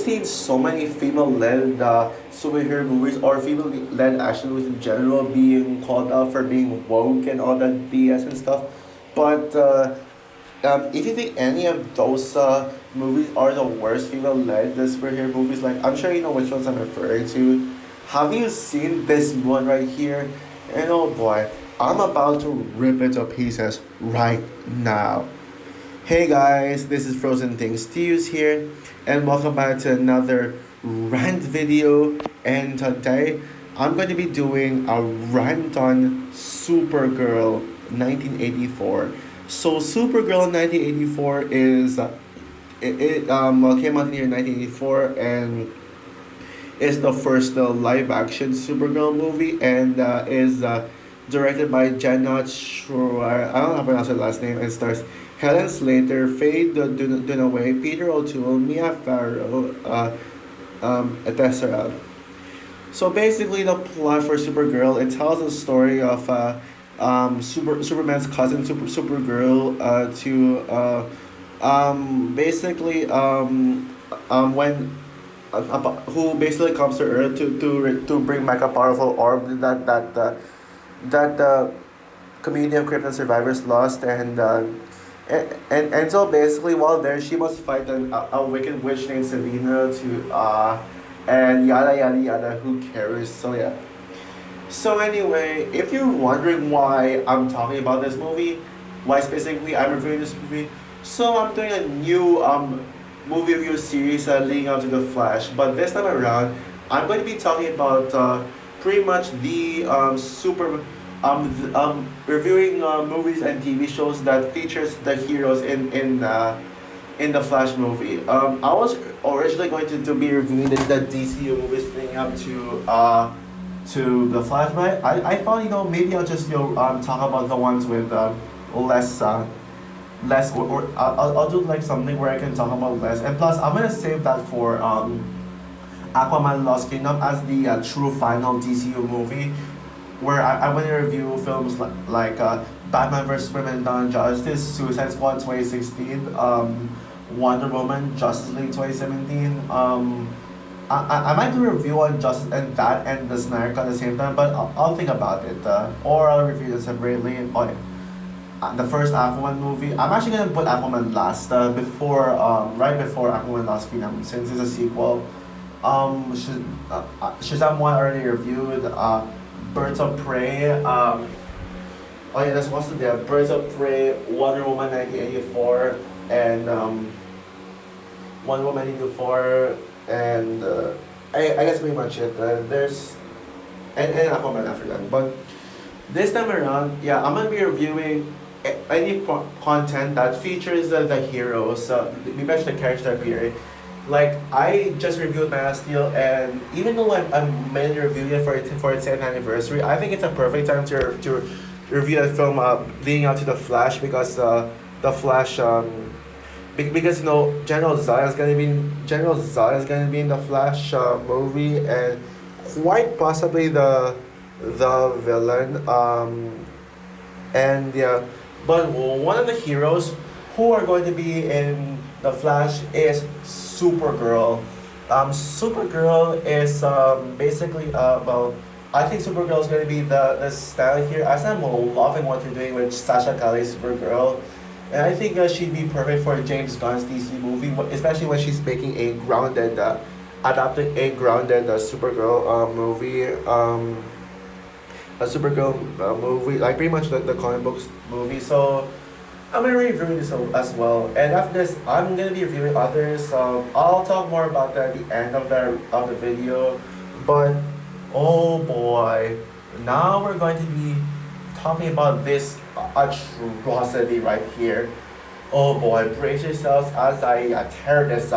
seen so many female-led superhero movies or female-led action movies in general being called out for being woke and all that BS and stuff. But if you think any of those movies are the worst female-led superhero movies, like I'm sure you know which ones I'm referring to. Have you seen this one right here? And oh boy, I'm about to rip it to pieces right now. Hey guys, this is Frozen Things Stews here, and welcome back to another rant video. And today, I'm going to be doing a rant on Supergirl 1984. So, Supergirl 1984 is well, came out in the year 1984, and is the first live action Supergirl movie, and is directed by Jenna Schreier. I don't know how to pronounce her last name. It stars Helen Slater, Faye Dunaway, Peter O'Toole, Mia Farrow, etc. So basically, the plot for Supergirl, it tells the story of Superman's cousin, Supergirl, to basically when who basically comes to Earth to bring back a powerful orb that the community of Krypton survivors lost, and so basically while there she must fight a wicked witch named Selena to and yada yada yada, who cares. So yeah. So anyway, if you're wondering why I'm talking about this movie, why specifically I'm reviewing this movie, so I'm doing a new movie review series leading up to The Flash, but this time around I'm going to be talking about pretty much the reviewing movies and TV shows that features the heroes in the Flash movie. I was originally going to be reviewing the DCU movies leading up to the Flash, but I thought, maybe I'll just talk about the ones with less or I'll do like something where I can talk about less, and plus I'm gonna save that for Aquaman Lost Kingdom as the true final DCU movie, where I'm going to review films like Batman vs Superman: Dawn of Justice, Suicide Squad 2016, Wonder Woman, Justice League 2017. I might do a review on Justice and that and the Snyder Cut at the same time, but I'll think about it, or I'll review it separately. The first Aquaman movie. I'm actually gonna put Aquaman last, before right before Aquaman Lost Kingdom, since it's a sequel. Shazam 1 already reviewed. Birds of Prey. Oh yeah, that's also there. Birds of Prey, Wonder Woman 1984, and Wonder Woman 1984, and I guess pretty much it. There's and Aquaman after that. But this time around, yeah, I'm gonna be reviewing any content that features the heroes. We mentioned the characters that appear. Like, I just reviewed Man of Steel, and even though I'm mainly reviewing it for its 10th anniversary, I think it's a perfect time to review that film leading up to The Flash, because The Flash, because General Zod is gonna be in The Flash movie, and quite possibly the villain, and yeah. But one of the heroes who are going to be in The Flash is Supergirl. Supergirl is basically well, I think Supergirl is going to be the style here. As I'm loving what you're doing with Sasha Calle's Supergirl, and I think she'd be perfect for James Gunn's DC movie, especially when she's making adapting a grounded Supergirl movie. A Supergirl movie, like pretty much the comic books movie. So I'm gonna be reviewing this as well, and after this, I'm gonna be reviewing others. I'll talk more about that at the end of the video. But oh boy, now we're going to be talking about this atrocity right here. Oh boy, brace yourselves as I tear this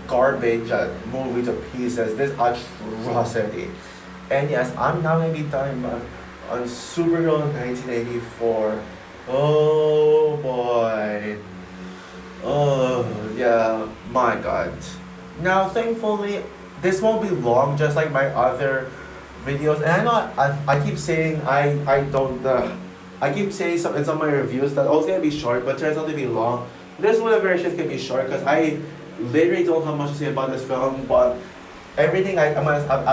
garbage movie to pieces. This atrocity. And yes, I'm now going to be talking about on Supergirl 1984. Oh boy. Oh yeah, my god. Now, thankfully, this won't be long, just like my other videos. And I know I keep saying I don't. I keep saying in some of my reviews that oh, it's gonna be short, but turns out to be long. This one version is gonna be short because literally don't have much to say about this film, but everything I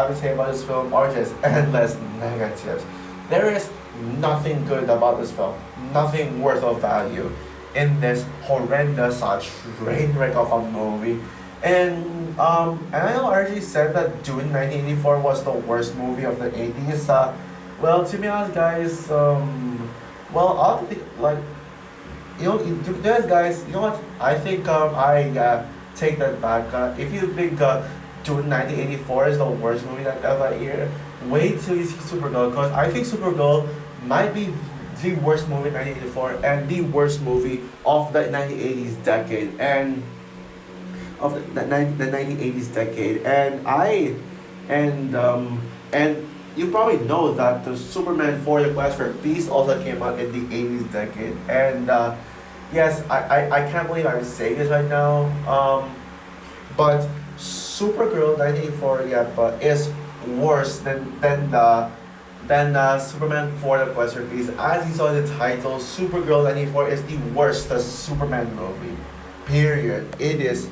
would say about this film are just endless negatives. There is nothing good about this film, nothing worth of value in this horrendous train wreck of a movie. And I know I already said that Dune 1984 was the worst movie of the 80s. Well, to be honest, guys, well, I'll think, like, guys, you know what? I think I take that back. If you think Dune 1984 is the worst movie that ever aired, wait till you see Supergirl, because I think Supergirl might be the worst movie in 1984 and the worst movie of the 1980s decade and of the 1980s decade. And you probably know that the Superman 4: The Quest for Peace also came out in the 80s decade. And yes, I can't believe I'm saying this right now. But Supergirl 1984, yeah, but is worse than Superman 4: The Quest for Peace. As you saw in the title, Supergirl 1984 is the worst Superman movie. Period. It is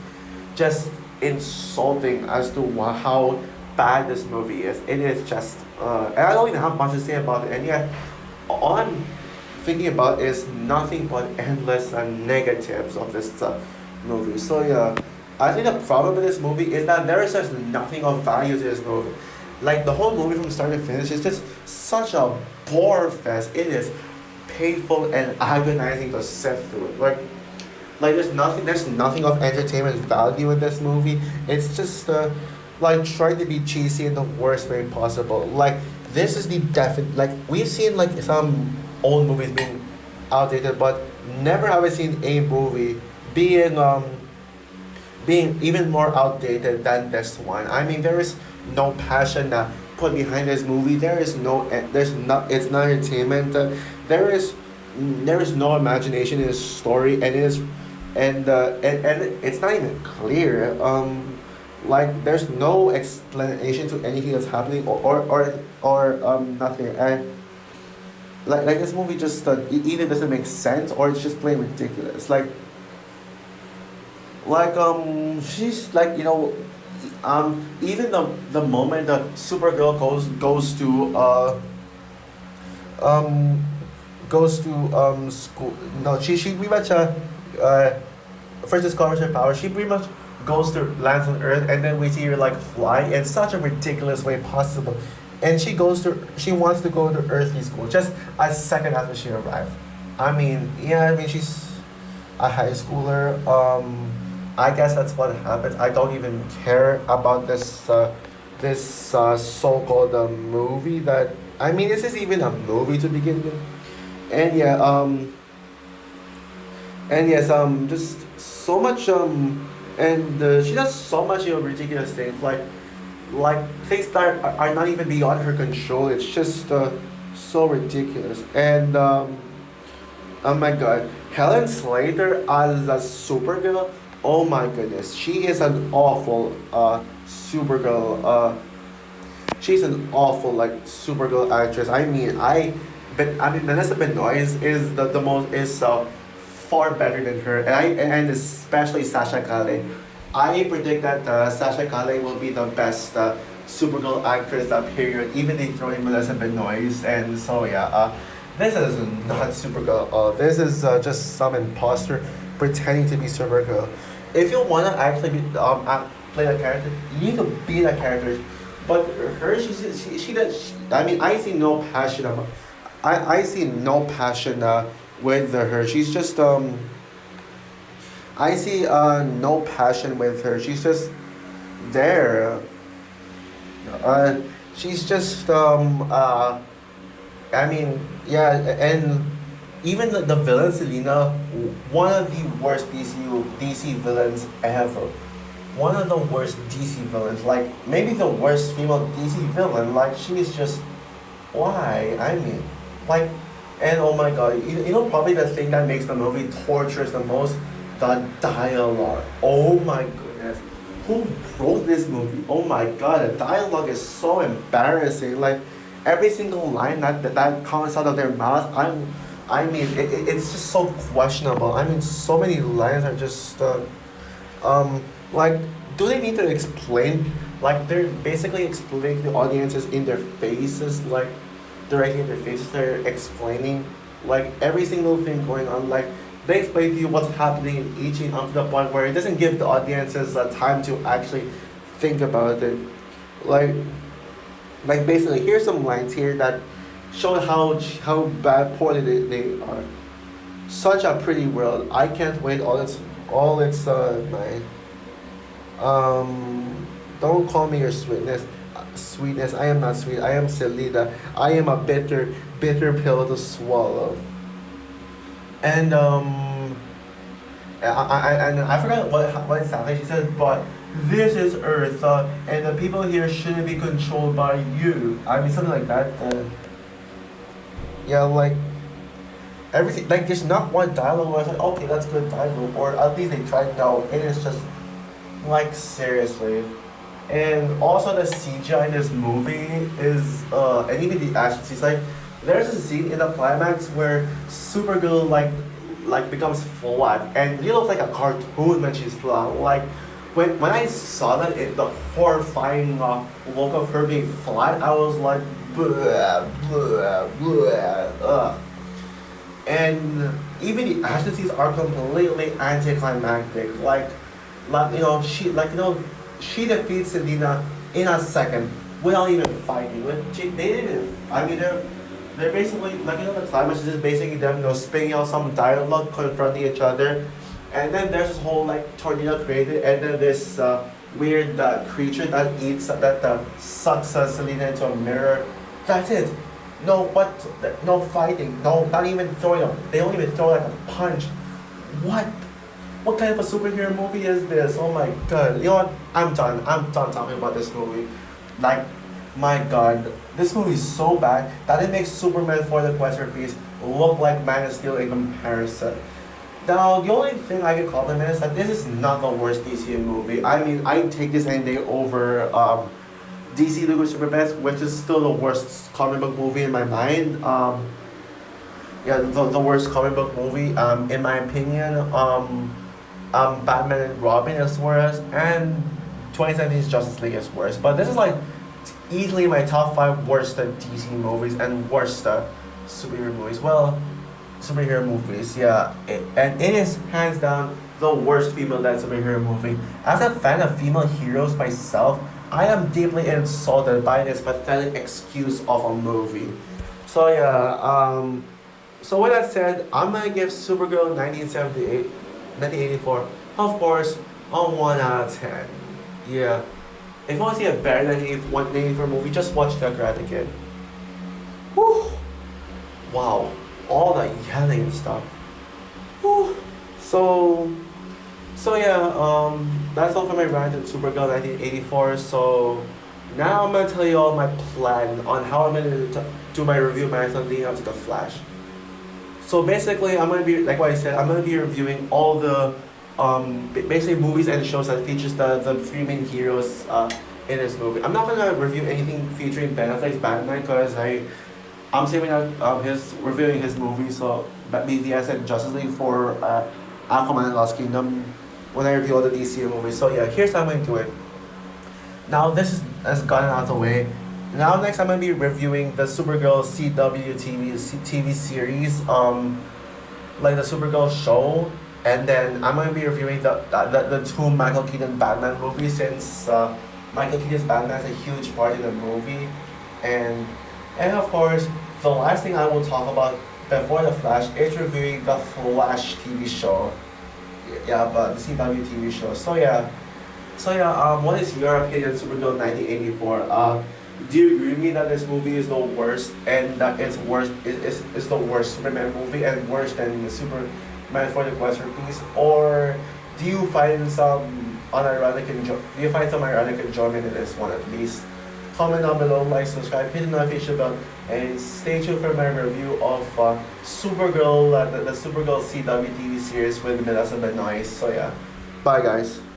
just insulting as to how bad this movie is. It is just, and I don't even have much to say about it. And yet, all I'm thinking about is nothing but endless negatives of this movie. So yeah, I think the problem with this movie is that there is just nothing of value to this movie. Like the whole movie from start to finish is just such a bore fest. It is painful and agonizing to sit through it. Like there's nothing of entertainment value in this movie. It's just like trying to be cheesy in the worst way possible. Like this is the definite, like we've seen like some old movies being outdated, but never have I seen a movie being even more outdated than this one. I mean, there is no passion put behind this movie. There's not, it's not entertainment. There is there is no imagination in the story, and it is, and it's not even clear. Like there's no explanation to anything that's happening, or nothing. And like this movie just either doesn't make sense or it's just plain ridiculous. She's like, even the moment that Supergirl goes to school. No, she pretty much first discovers her power. She pretty much goes to lands on Earth, and then we see her like fly in such a ridiculous way possible. And she wants to go to earthly school just a second after she arrived. I mean, yeah, I mean she's a high schooler. I guess that's what happens. I don't even care about this so-called movie that, I mean, this is even a movie to begin with. And yeah, and yes, just so much and she does so much ridiculous things, like things that are not even beyond her control. It's just so ridiculous. And oh my god, Helen Slater as a Supergirl. Oh my goodness, she is an awful Supergirl. She's an awful like Supergirl actress. I mean Vanessa Benoist is the most is far better than her, and especially Sasha Calle. I predict that Sasha Calle will be the best Supergirl actress period, even they throw in Melissa Benoist. And so yeah, this is not Supergirl. This is just some imposter pretending to be Supergirl. If you wanna actually play a character, you need to be that character. But her, she does. I mean, I see no passion about. I see no passion with her. She's just I see no passion with her. She's just there. She's just I mean, yeah, and even the villain Selena, one of the worst DC villains ever. One of the worst DC villains, like maybe the worst female DC villain. Like she is just, why? I mean, like, and oh my god, probably the thing that makes the movie torturous the most, the dialogue. Oh my goodness, who wrote this movie? Oh my god, the dialogue is so embarrassing. Like every single line that comes out of their mouth, it's just so questionable. I mean, so many lines are just Um, like, do they need to explain? Like, they're basically explaining the audiences in their faces, like, directly in their faces. They're explaining, like, every single thing going on. Like, they explain to you what's happening in each and up to the point where it doesn't give the audiences the time to actually think about it. Like, like basically, here's some lines here that show how bad poorly they are. Such a pretty world. I can't wait all its my don't call me your sweetness. Sweetness. I am not sweet. I am Selida. I am a bitter pill to swallow. And and I forgot what exactly she said, but this is Earth, and the people here shouldn't be controlled by you. I mean something like that. Yeah, like everything. Like there's not one dialogue where I was like, okay, that's good dialogue, or at least they tried. No, it is just like seriously. And also the CGI in this movie is and even the action scenes like there's a scene in the climax where Supergirl like becomes flat and she looks like a cartoon when she's flat. Like when I saw that the horrifying look of her being flat, I was like blah blah blah. Ugh. And even the action scenes are completely anticlimactic. Like she defeats Selena in a second without even fighting. They didn't. I mean, they're basically like the climax is just basically them spitting out some dialogue, confronting each other, and then there's this whole like tornado created, and then this weird creature that sucks Selena into a mirror. That's it. No, what? No fighting. No, not even throwing a. They don't even throw like a punch. What? What kind of a superhero movie is this? Oh my god. You know what? I'm done. I'm done talking about this movie. Like, my god. This movie is so bad that it makes Superman for the Quest for Peace look like Man of Steel in comparison. Now, the only thing I can compliment is that this is not the worst DC movie. I mean, I take this any day over DC League of Super-Pets, which is still the worst comic book movie in my mind. Yeah, the worst comic book movie, in my opinion. Batman and Robin is worse, and 2017's Justice League is worse. But this is like easily my top five worst DC movies and worst superhero movies. Well, superhero movies, yeah. And it is hands down the worst female-led superhero movie. As a fan of female heroes myself, I am deeply insulted by this pathetic excuse of a movie. So yeah, so with that said, I'm gonna give Supergirl 1984, of course, a 1 out of 10. Yeah. If you want to see a better than 1984 movie, just watch The Karate Kid. Whew. Wow. All that yelling and stuff. Whew. So yeah, that's all for my rant on Supergirl 1984. So now I'm gonna tell you all my plan on how I'm gonna do my review marathon leading up to the Flash. So basically, I'm gonna be like what I said. I'm gonna be reviewing all the basically movies and shows that features the three main heroes in this movie. I'm not gonna review anything featuring Ben Affleck's Batman because I'm saving out his reviewing his movies. So BVS and Justice League for Aquaman and Lost Kingdom when I review all the DC movies. So yeah, here's how I'm gonna do it. Now has gotten out of the way. Now next I'm gonna be reviewing the Supergirl CW TV series, like the Supergirl show, and then I'm gonna be reviewing the two Michael Keaton Batman movies since Michael Keaton's Batman is a huge part in the movie, and of course the last thing I will talk about before the Flash is reviewing the Flash TV show. Yeah, but the CW TV show. What is your opinion on Supergirl 1984? Do you agree with me that this movie is the worst and that it's worst is the worst Superman movie and worse than the Superman for the Quest for Peace? Or do you find some ironic enjoyment in this one at least? Comment down below, like, subscribe, hit the notification bell, and stay tuned for my review of Supergirl, the Supergirl CW TV series with Melissa Benoist. So yeah, bye guys.